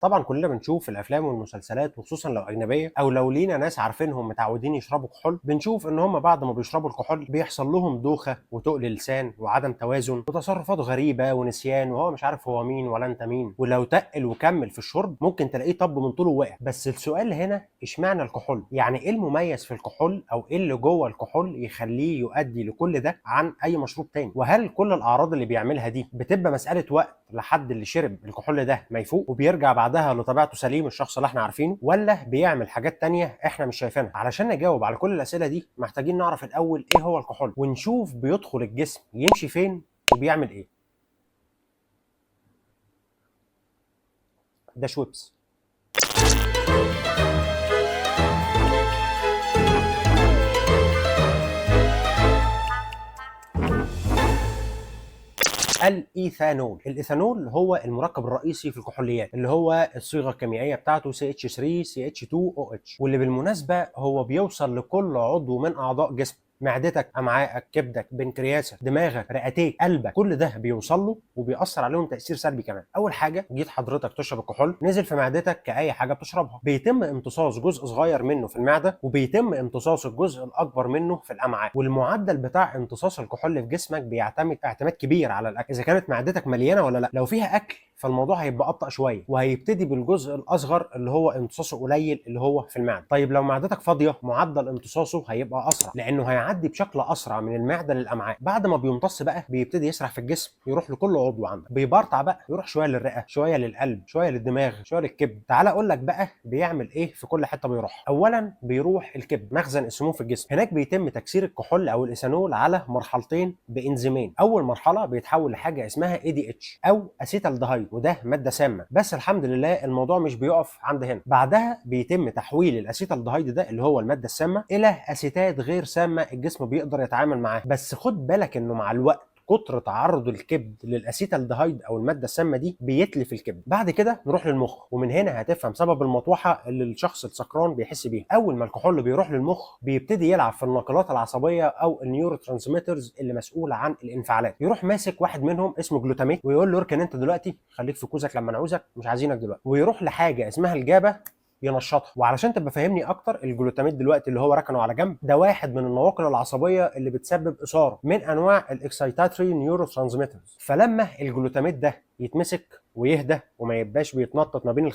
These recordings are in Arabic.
طبعا كلنا بنشوف في الافلام والمسلسلات وخصوصا لو اجنبيه او لو لينا ناس عارفينهم متعودين يشربوا كحول، بنشوف ان هم بعد ما بيشربوا الكحول بيحصل لهم دوخه وتقل لسان وعدم توازن وتصرفات غريبه ونسيان، وهو مش عارف هو مين ولا انت مين، ولو تقل وكمل في الشرب ممكن تلاقيه طب من طوله وقع. بس السؤال هنا اشمعنى الكحول؟ يعني ايه المميز في الكحول او ايه اللي جوه الكحول يخليه يؤدي لكل ده عن اي مشروب تاني؟ وهل كل الاعراض اللي بيعملها دي بتبقى مساله وقت لحد اللي شرب الكحول ده ما يفوق وبيرجع بعدها لطبيعته سليم الشخص اللي احنا عارفينه، ولا بيعمل حاجات تانية احنا مش شايفينها؟ علشان نجاوب على كل الاسئله دي محتاجين نعرف الاول ايه هو الكحول، ونشوف بيدخل الجسم يمشي فين وبيعمل ايه. ده شويبس. الايثانول هو المركب الرئيسي في الكحوليات، اللي هو الصيغه الكيميائيه بتاعته CH3 CH2OH، واللي بالمناسبه هو بيوصل لكل عضو من اعضاء جسمك، معدتك، امعائك، كبدك، بنكرياسك، دماغك، رئتيك، قلبك، كل ده بيوصل له وبيأثر عليهم تأثير سلبي كمان. اول حاجه جيت حضرتك تشرب الكحول، نزل في معدتك كأي حاجه بتشربها، بيتم امتصاص جزء صغير منه في المعده وبيتم امتصاص الجزء الاكبر منه في الامعاء، والمعدل بتاع امتصاص الكحول في جسمك بيعتمد اعتماد كبير على الاكل، اذا كانت معدتك مليانه ولا لا. لو فيها اكل فالموضوع هيبقى ابطا شويه وهيبتدي بالجزء الاصغر اللي هو امتصاصه قليل اللي هو في المعده. طيب لو معدتك فاضيه معدل امتصاصه هيبقى اسرع لانه هيعدي بشكل اسرع من المعده للامعاء. بعد ما بيمتص بقى بيبتدي يسرح في الجسم، يروح لكل عضو عندك، بيبرطع بقى، يروح شويه للرئه، شويه للقلب، شويه للدماغ، شويه للكبد. تعال اقول لك بقى بيعمل ايه في كل حته بيروح. اولا بيروح الكبد، مخزن السموم في الجسم، هناك بيتم تكسير الكحول او الايثانول على مرحلتين بانزيمين. اول مرحله بيتحول لحاجه اسمها ADH او اسيتالدهايد، وده ماده سامه، بس الحمد لله الموضوع مش بيقف عند هنا. بعدها بيتم تحويل الاسيتالدهايد ده اللي هو الماده السامه الى اسيتات غير سامه الجسم بيقدر يتعامل معاها. بس خد بالك انه مع الوقت كتر تعرض الكبد للاسيتالدهايد او الماده السامه دي بيتلف الكبد. بعد كده نروح للمخ، ومن هنا هتفهم سبب المطوحه اللي الشخص السكران بيحس بيها. اول ما الكحول بيروح للمخ بيبتدي يلعب في الناقلات العصبيه او النيورو ترانسميترز اللي مسؤوله عن الانفعالات، يروح ماسك واحد منهم اسمه جلوتاميت ويقول له اركن انت دلوقتي، خليك في كوزك لما نعوزك، مش عايزينك دلوقتي، ويروح لحاجه اسمها الجابا ينشطها. وعلشان تبقى فاهمني اكتر، الجلوتاميت دلوقتي اللي هو ركنه على جنب ده واحد من النواقل العصبيه اللي بتسبب اثاره من انواع الاكسايتاتري نيورو ترانسميترز. فلما الجلوتاميت ده يتمسك ويهدى وما يبقاش بيتنطط ما بين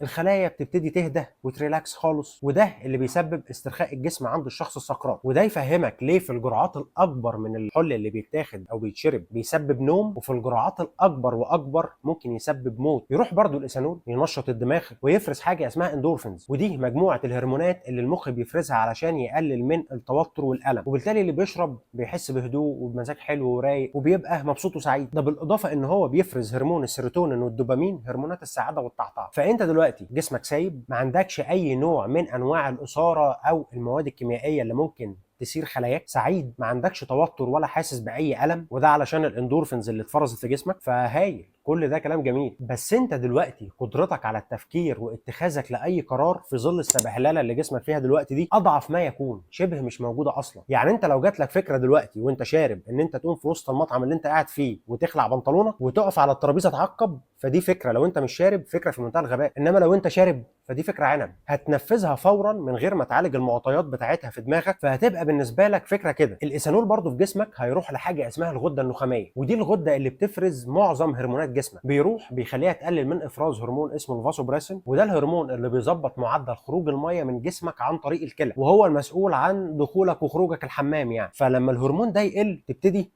الخلايا بتبتدي تهدى وتريلاكس خالص، وده اللي بيسبب استرخاء الجسم عند الشخص السكران. وده يفهمك ليه في الجرعات الاكبر من الحل اللي بيتاخد او بيتشرب بيسبب نوم، وفي الجرعات الاكبر واكبر ممكن يسبب موت. يروح برضو الايثانول ينشط الدماغ ويفرز حاجه اسمها اندورفينز، ودي مجموعه الهرمونات اللي المخ بيفرزها علشان يقلل من التوتر والالم، وبالتالي اللي بيشرب بيحس بهدوء وبمزاج حلو ورايق وبيبقى مبسوط وسعيد. ده بالاضافه ان هو بيفرز هرمون السيروتونين والدوبامين، هرمونات السعاده والطعطعه. فانت دلوقتي جسمك سايب، ما عندكش اي نوع من انواع الاثاره او المواد الكيميائيه اللي ممكن تثير خلاياك، سعيد، ما عندكش توتر ولا حاسس باي الم، وده علشان الاندورفينز اللي اتفرزت في جسمك. فهايل، كل ده كلام جميل. بس انت دلوقتي قدرتك على التفكير واتخاذك لاي قرار في ظل السبهلله اللي جسمك فيها دلوقتي دي اضعف ما يكون، شبه مش موجوده اصلا. يعني انت لو جات لك فكره دلوقتي وانت شارب ان انت تقوم في وسط المطعم اللي انت قاعد فيه وتخلع بنطلونك وتقف على الترابيزه تعقب، فدي فكره لو انت مش شارب فكره في منتهى الغباء. انما لو انت شارب فدي فكره عنب، هتنفذها فورا من غير ما تعالج المعطيات بتاعتها في دماغك، فهتبقى بالنسبه لك فكره كده. الايثانول برضو في جسمك هيروح لحاجه اسمها الغده النخاميه، ودي الغده اللي بتفرز معظم هرمونات جسمك، بيروح بيخليها تقلل من افراز هرمون اسمه الفاسوبريسين، وده الهرمون اللي بيظبط معدل خروج الميه من جسمك عن طريق الكلى، وهو المسؤول عن دخولك وخروجك الحمام يعني. فلما الهرمون ده يقل تبتدي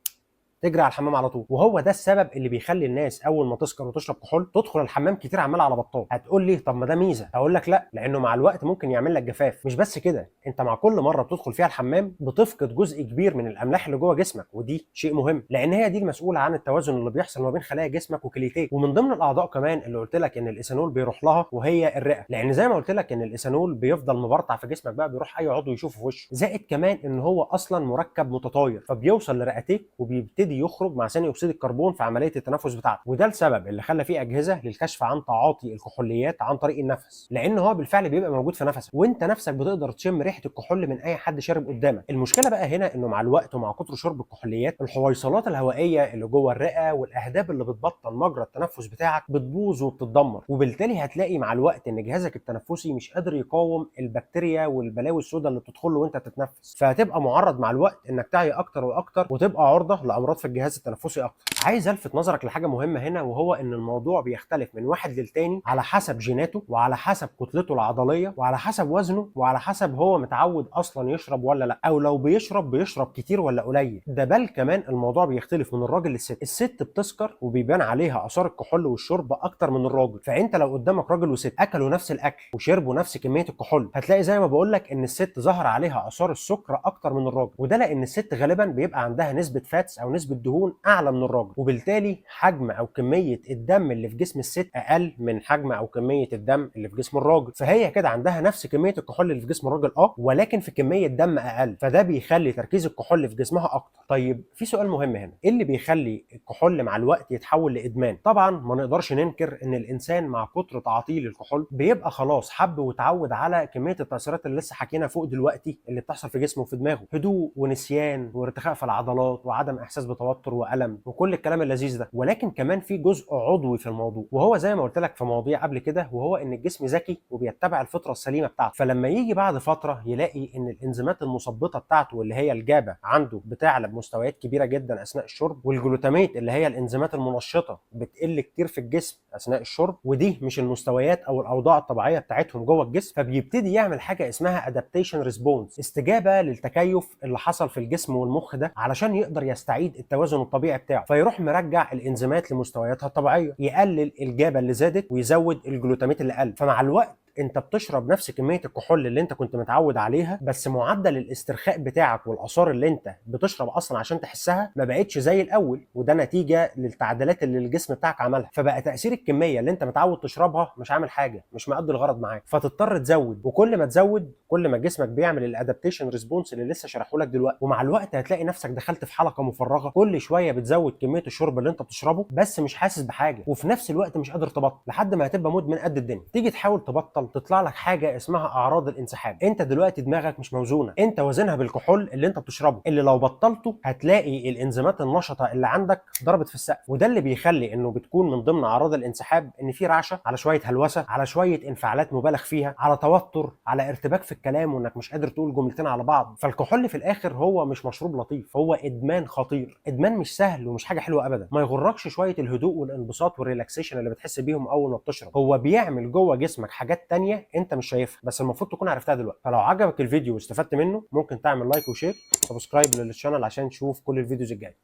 تجري على الحمام على طول، وهو ده السبب اللي بيخلي الناس اول ما تسكر وتشرب كحول تدخل الحمام كتير عمال على بطال. هتقول لي طب ما ده ميزه، اقول لك لا، لانه مع الوقت ممكن يعمل لك جفاف. مش بس كده، انت مع كل مره بتدخل فيها الحمام بتفقد جزء كبير من الاملاح اللي جوه جسمك، ودي شيء مهم لان هي دي المسؤوله عن التوازن اللي بيحصل ما بين خلايا جسمك وكليتيك. ومن ضمن الاعضاء كمان اللي قلت لك ان الايثانول بيروح لها وهي الرئه، لان زي ما قلت لك ان الايثانول بيفضل مبرطع في جسمك بقى، بيروح اي عضو يشوفه في وشه، زائد كمان ان هو اصلا مركب متطاير فبيوصل لرئتيك وبيبتدي بيبتدي يخرج مع ثاني اكسيد الكربون في عمليه التنفس بتاعته، وده السبب اللي خلى فيه اجهزه للكشف عن تعاطي الكحوليات عن طريق النفس، لان هو بالفعل بيبقى موجود في نفسك، وانت نفسك بتقدر تشم ريحه الكحول من اي حد شارب قدامك. المشكله بقى هنا انه مع الوقت ومع كتر شرب الكحوليات الحويصلات الهوائيه اللي جوه الرئه والاهداب اللي بتبطن مجرى التنفس بتاعك بتبوظ وبتتدمر، وبالتالي هتلاقي مع الوقت ان جهازك التنفسي مش قادر يقاوم البكتيريا والبلاوي السوداء اللي بتدخل له وانت بتتنفس، فهتبقى معرض مع الوقت انك تعي اكتر واكتر وتبقى عرضه لامراض في الجهاز التنفسي اكتر. عايز الفت نظرك لحاجه مهمه هنا، وهو ان الموضوع بيختلف من واحد للتاني على حسب جيناته وعلى حسب كتلته العضليه وعلى حسب وزنه وعلى حسب هو متعود اصلا يشرب ولا لا، او لو بيشرب كتير ولا قليل. ده بل كمان الموضوع بيختلف من الراجل للست. الست بتسكر وبيبان عليها اثار الكحول والشرب اكتر من الراجل، فانت لو قدامك راجل وست اكلوا نفس الاكل وشربوا نفس كميه الكحول هتلاقي زي ما بقول لك ان الست ظهر عليها اثار السكر اكتر من الراجل، وده لان الست غالبا بيبقى عندها نسبه فاتس او نسبه دهون اعلى من الراجل، وبالتالي حجم او كميه الدم اللي في جسم الست اقل من حجم او كميه الدم اللي في جسم الراجل، فهي كده عندها نفس كميه الكحول اللي في جسم الراجل ولكن في كميه دم اقل، فده بيخلي تركيز الكحول في جسمها اكتر. طيب في سؤال مهم هنا، ايه اللي بيخلي الكحول مع الوقت يتحول لادمان؟ طبعا ما نقدرش ننكر ان الانسان مع كتر تعاطيه للكحول بيبقى خلاص حب وتعود على كميه التاثيرات اللي لسه حكينا فوق دلوقتي اللي بتحصل في جسمه وفي دماغه، هدوء ونسيان وارتخاء في العضلات وعدم احساس بتوتر والم وكل الكلام اللذيذ ده. ولكن كمان في جزء عضوي في الموضوع، وهو زي ما قلت لك في مواضيع قبل كده، وهو ان الجسم ذكي وبيتبع الفطره السليمه بتاعته، فلما يجي بعد فتره يلاقي ان الانزيمات المثبطه بتاعته واللي هي الجابه عنده بتعلى بمستويات كبيره جدا اثناء الشرب، والجلوتاميت اللي هي الانزيمات المنشطه بتقل كتير في الجسم اثناء الشرب، ودي مش المستويات او الاوضاع الطبيعيه بتاعتهم جوه الجسم، فبيبتدي يعمل حاجه اسمها ادابتيشن ريسبونس، استجابه للتكيف اللي حصل في الجسم والمخ ده علشان يقدر يستعيد التوازن الطبيعي بتاعه، فيروح مرجع الانزيمات لمستوياتها الطبيعيه، يقلل الجابه اللي زادت ويزود الجلوتاميت اللي قل. فمع الوقت انت بتشرب نفس كميه الكحول اللي انت كنت متعود عليها، بس معدل الاسترخاء بتاعك والاثار اللي انت بتشرب اصلا عشان تحسها ما بقتش زي الاول، وده نتيجه للتعديلات اللي الجسم بتاعك عملها، فبقى تاثير الكميه اللي انت متعود تشربها مش عامل حاجه، مش مقضي الغرض معاك، فتضطر تزود، وكل ما تزود كل ما جسمك بيعمل الادابتيشن ريسبونس اللي لسه شرحه لك دلوقتي، ومع الوقت هتلاقي نفسك دخلت في حلقه مفرغه كل شويه بتزود كميه الشرب اللي انت بتشربه بس مش حاسس بحاجه، وفي نفس الوقت مش قادر تبطل لحد ما هتبقى مدمن قد الدنيا. تيجي تحاول تبطل تطلع لك حاجه اسمها اعراض الانسحاب. انت دلوقتي دماغك مش موزونه، انت وزنها بالكحول اللي انت بتشربه، اللي لو بطلته هتلاقي الانزيمات النشطه اللي عندك ضربت في السقف، وده اللي بيخلي انه بتكون من ضمن اعراض الانسحاب ان في رعشه، على شويه هلوسه، على شويه انفعالات مبالغ فيها، على توتر، على ارتباك في الكلام وانك مش قادر تقول جملتين على بعض. فالكحول في الاخر هو مش مشروب لطيف، هو ادمان خطير، ادمان مش سهل ومش حاجه حلوه ابدا. ما يغركش شويه الهدوء والانبساط والريلاكسيشن اللي بتحس بيهم اول ما بتشرب، هو بيعمل جوه جسمك حاجات تانية انت مش شايفها بس المفروض تكون عرفتها دلوقتي. فلو عجبك الفيديو واستفدت منه ممكن تعمل لايك وشير وسبسكرايب للشانل عشان تشوف كل الفيديوز الجايه.